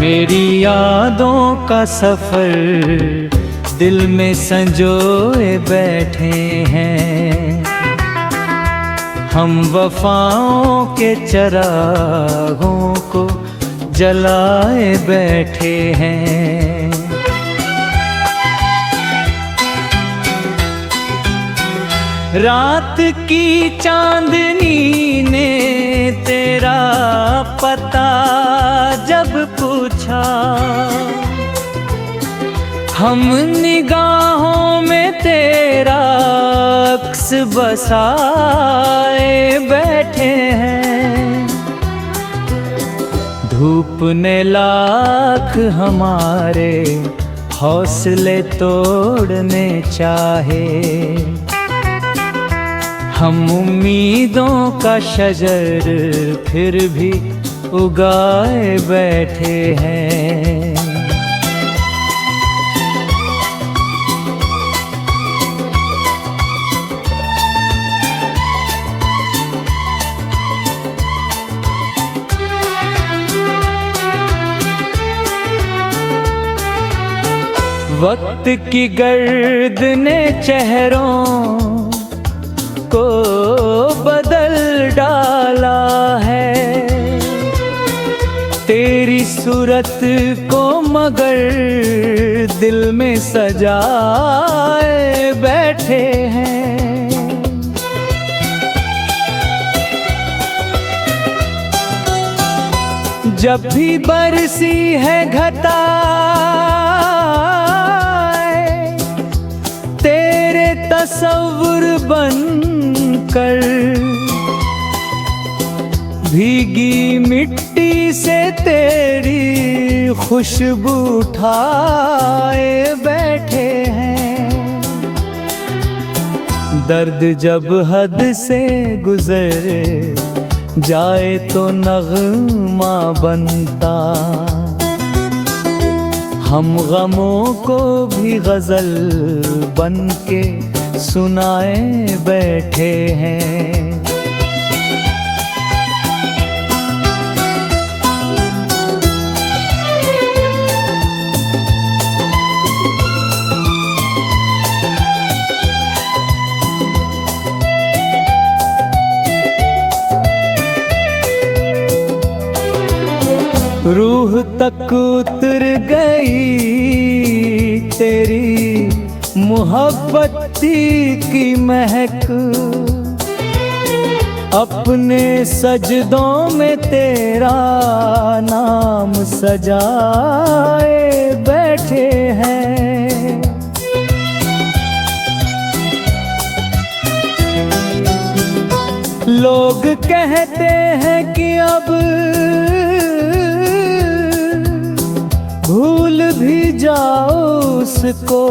मेरी यादों का सफर दिल में संजोए बैठे हैं। हम वफाओं के चरागों को जलाए बैठे हैं। रात की चांदनी ने तेरा पता जब पूछा, हम निगाहों में तेरा अक्स बसाए बैठे हैं। धूप ने लाख हमारे हौसले तोड़ने चाहे, हम उम्मीदों का शजर फिर भी उगाए बैठे हैं। वक्त की गर्द ने चेहरों को बदल डाला है, तेरी सूरत को मगर दिल में सजाए बैठे हैं। जब भी बरसी है घटा तेरे तस्वुर बनकर, भीगी मिट्टी से तेरी खुशबू उठाए बैठे हैं। दर्द जब हद से गुजर जाए तो नगमा बनता, हम गमों को भी गजल बन के सुनाए बैठे हैं। रूह तक उतर गई तेरी मोहब्बती की महक, अपने सजदों में तेरा नाम सजाए बैठे हैं। लोग कहते हैं कि अब भूल भी जाओ उसको,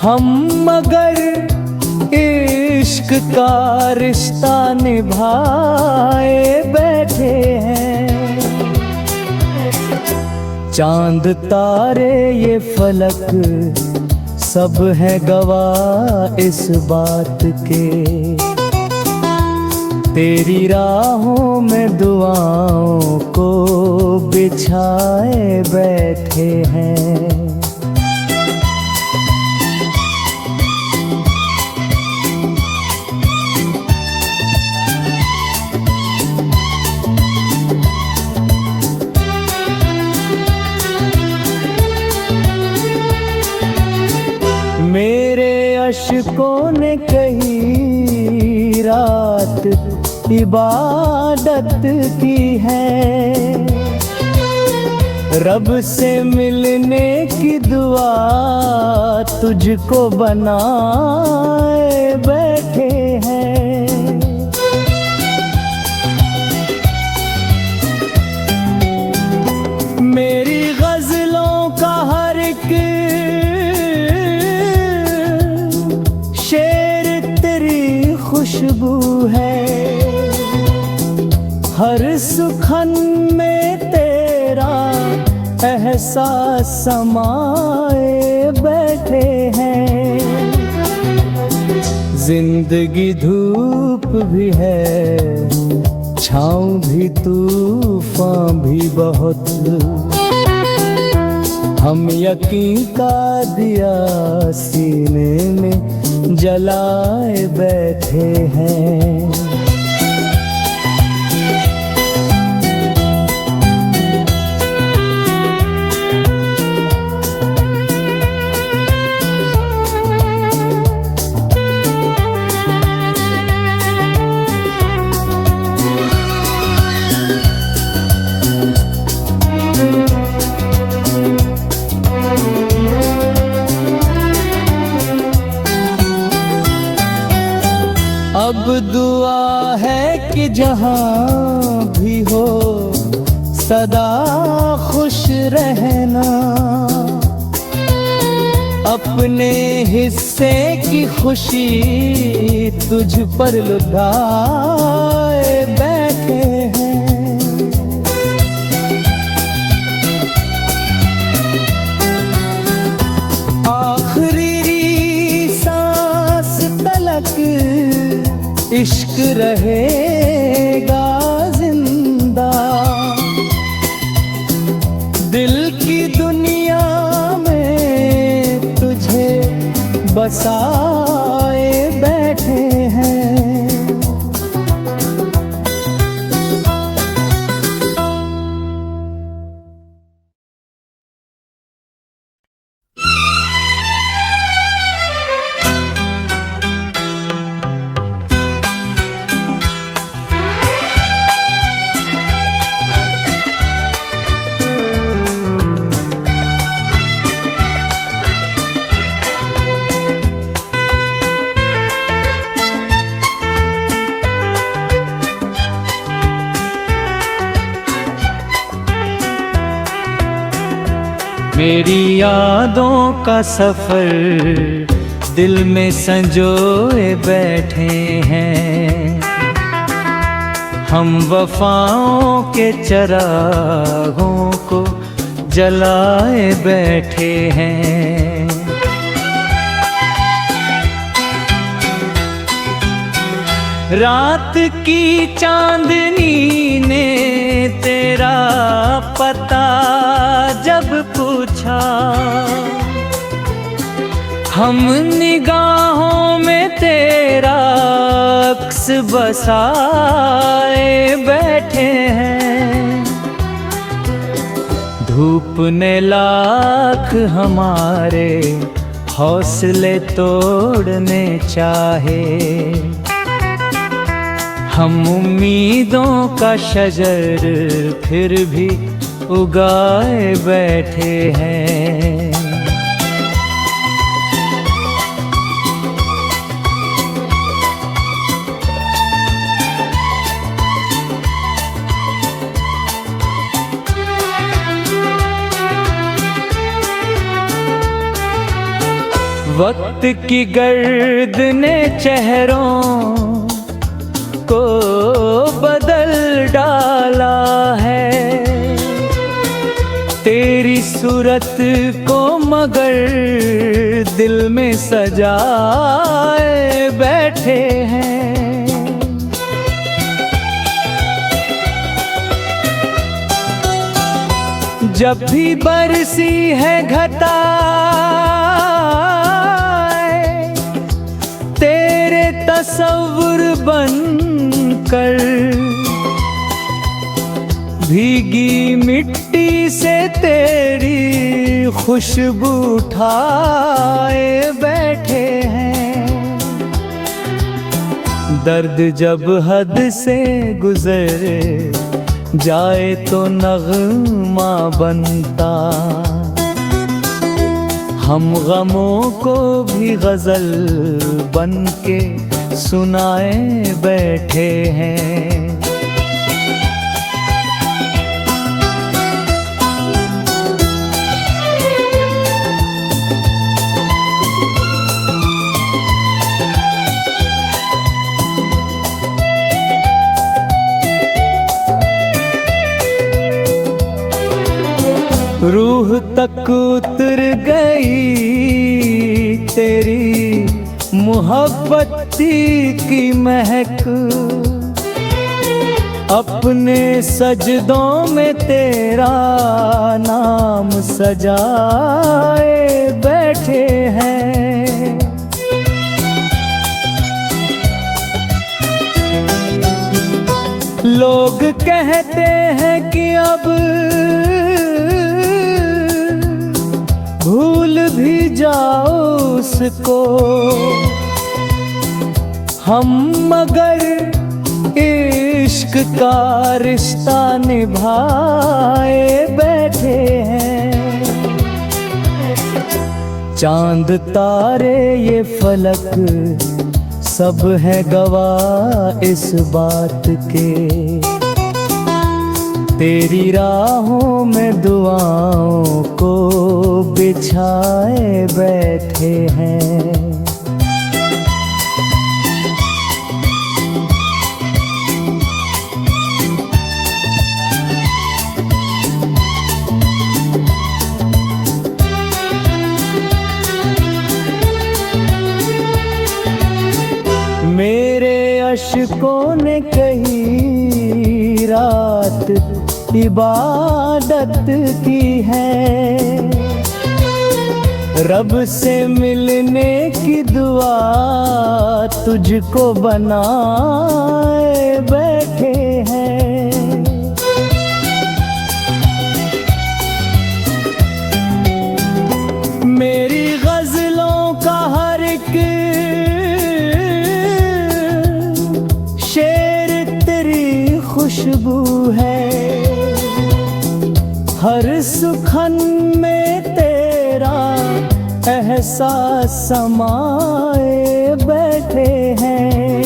हम मगर इश्क का रिश्ता निभाए बैठे हैं। चांद तारे ये फलक सब है गवाह इस बात के, तेरी राहों में दुआओं को बिछाए बैठे हैं। मेरे अश्कों ने कही रात इबादत की है, रब से मिलने की दुआ तुझको बनाए बैठे हैं। मेरी गजलों का हर एक शेर तेरी खुशबू है, हर सुखन में तेरा एहसास समाए बैठे हैं। जिंदगी धूप भी है छाँव भी तूफान भी बहुत, हम यकीन का दिया सीने में जलाए बैठे हैं। अब दुआ है कि जहाँ भी हो सदा खुश रहना, अपने हिस्से की खुशी तुझ पर लुटाए बैठे हैं। आखिरी सांस तलक इश्क रहेगा जिंदा, दिल की दुनिया में तुझे बसाए बैठे हैं। मेरी यादों का सफर दिल में संजोए बैठे हैं, हम वफाओं के चरागों को जलाए बैठे हैं। रात की चांदनी ने तेरा पता जब पूछा, हम निगाहों में तेरा अक्स बसाए बैठे हैं। धूप ने लाख हमारे हौसले तोड़ने चाहे, हम उम्मीदों का शजर फिर भी उगाए बैठे हैं। वक्त की गर्द ने चेहरों को बदल डाला है, तेरी सूरत को मगर दिल में सजाए बैठे हैं। जब भी बरसी है घटा तेरे तस्वुर बनकर, भीगी मिट्टी से तेरी खुशबू उठाए बैठे हैं। दर्द जब हद से गुजरे जाए तो नगमा बनता, हम गमों को भी गजल बन के सुनाए बैठे हैं। रूह तक उतर गई तेरी मोहब्बत की महक, अपने सजदों में तेरा नाम सजाए बैठे हैं। लोग कहते हैं कि अब भूल भी जाओ उसको, हम मगर इश्क का रिश्ता निभाए बैठे हैं। चांद तारे ये फलक सब है गवाह इस बात के, तेरी राहों में दुआओं को बिछाए बैठे हैं। मेरे अश्कों ने कही रात इबादत की है, रब से मिलने की दुआ तुझको बनाए बैठे हैं। मेरी गजलों का हर एक शेर तेरी खुशबू है, हर सुखन में तेरा एहसास समाए बैठे हैं।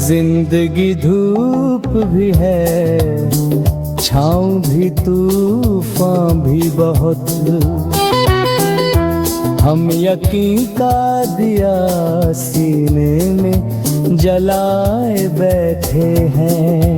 जिंदगी धूप भी है, छाँव भी, तूफान भी बहुत, हम यकीन का दिया सीने में जलाए बैठे हैं।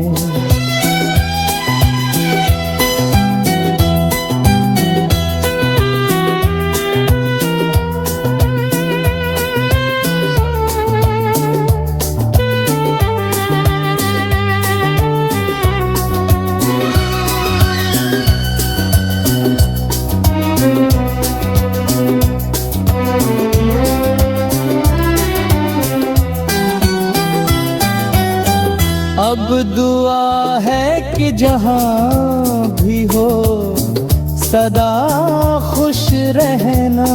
अब दुआ है कि जहाँ भी हो सदा खुश रहना,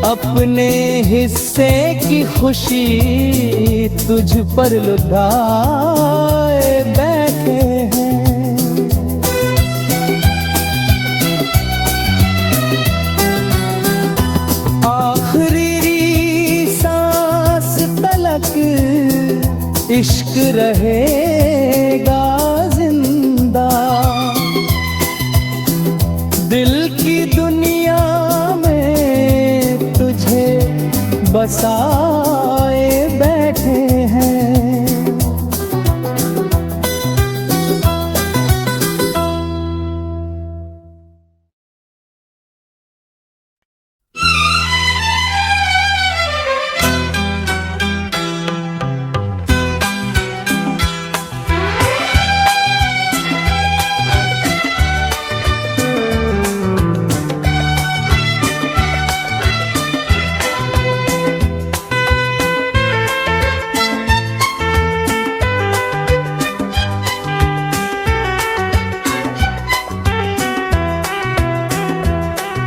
अपने हिस्से की खुशी तुझ पर लुटाए बैठे हैं। आखिरी सांस तलक इश्क रहेगा जिंदा, दिल की दुनिया में तुझे बसाए बैठे हैं।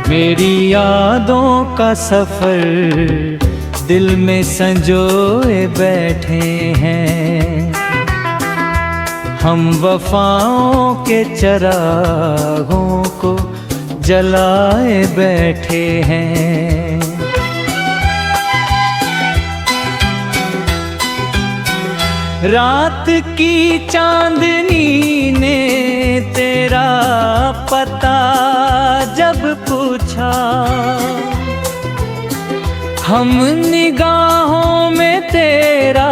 मेरी यादों का सफर दिल में संजोए बैठे हैं, हम वफाओं के चरागों को जलाए बैठे हैं। रात की चांदनी ने तेरा पता जब पूछा, हम निगाहों में तेरा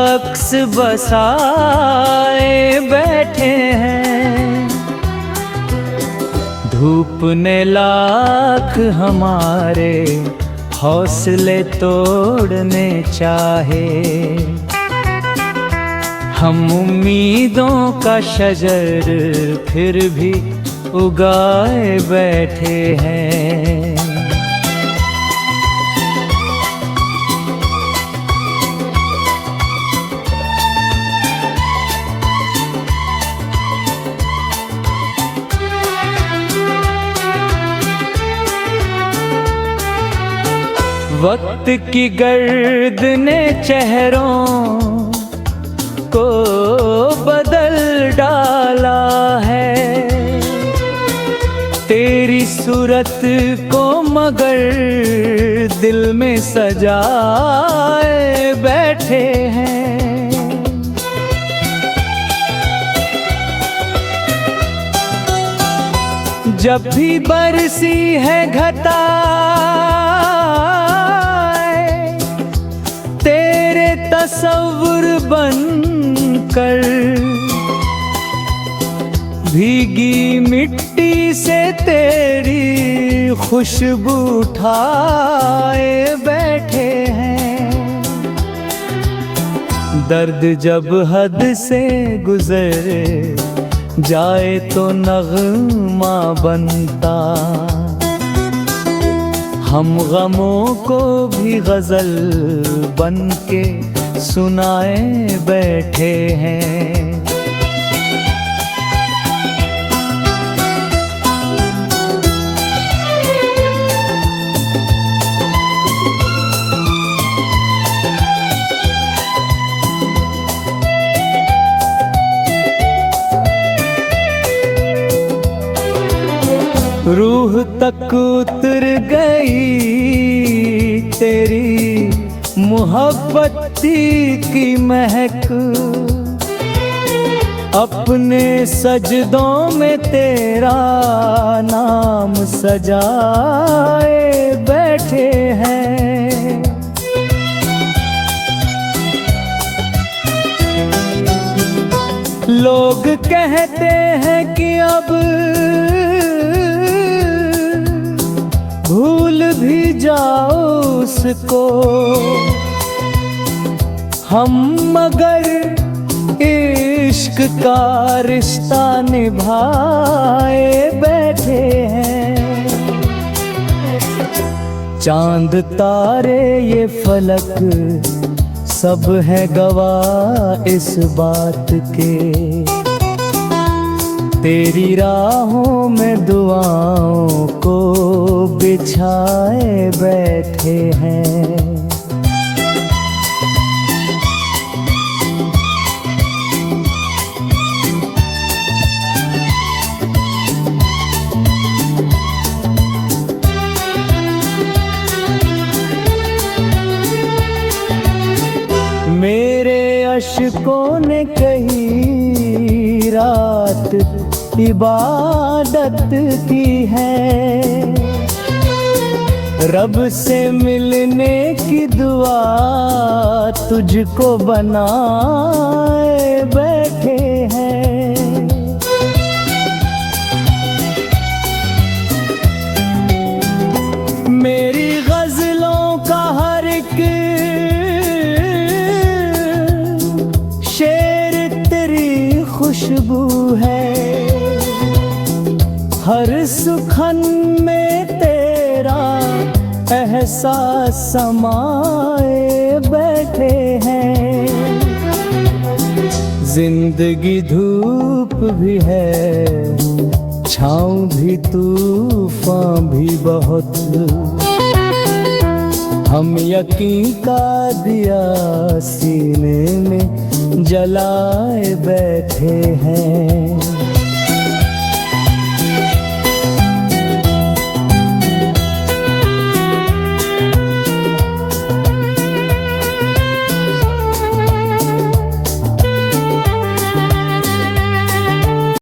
अक्स बसाए बैठे हैं। धूप ने लाख हमारे हौसले तोड़ने चाहे, हम उम्मीदों का शजर फिर भी उगाए बैठे हैं। वक्त की गर्द ने चेहरों को बदल डाला है, तेरी सूरत को मगर दिल में सजाए बैठे हैं। जब भी बरसी है घटा तस्वुर बनकर, भीगी मिट्टी से तेरी खुशबू उठाए बैठे हैं। दर्द जब हद से गुजरे जाए तो नगमा बनता, हम गमों को भी गजल बन के सुनाए बैठे हैं। रूह तक उतर गई तेरी मोहब्बती की महक, अपने सजदों में तेरा नाम सजाए बैठे हैं। लोग कहते हैं कि अब भूल भी जाओ उसको, हम मगर इश्क का रिश्ता निभाए बैठे हैं। चांद तारे ये फलक सब है गवाह इस बात के, तेरी राहों में दुआओं को बिछाए बैठे हैं। मेरे अश्कों ने कही रात इबादत की है, रब से मिलने की दुआ तुझको बनाए बैठे हैं। मेरी गजलों का हर एक शेर तेरी खुशबू है, हर सुखन में तेरा एहसास समाए बैठे हैं। जिंदगी धूप भी है, छाँव भी, तूफान भी बहुत, हम यकीन का दिया सीने में जलाए बैठे हैं।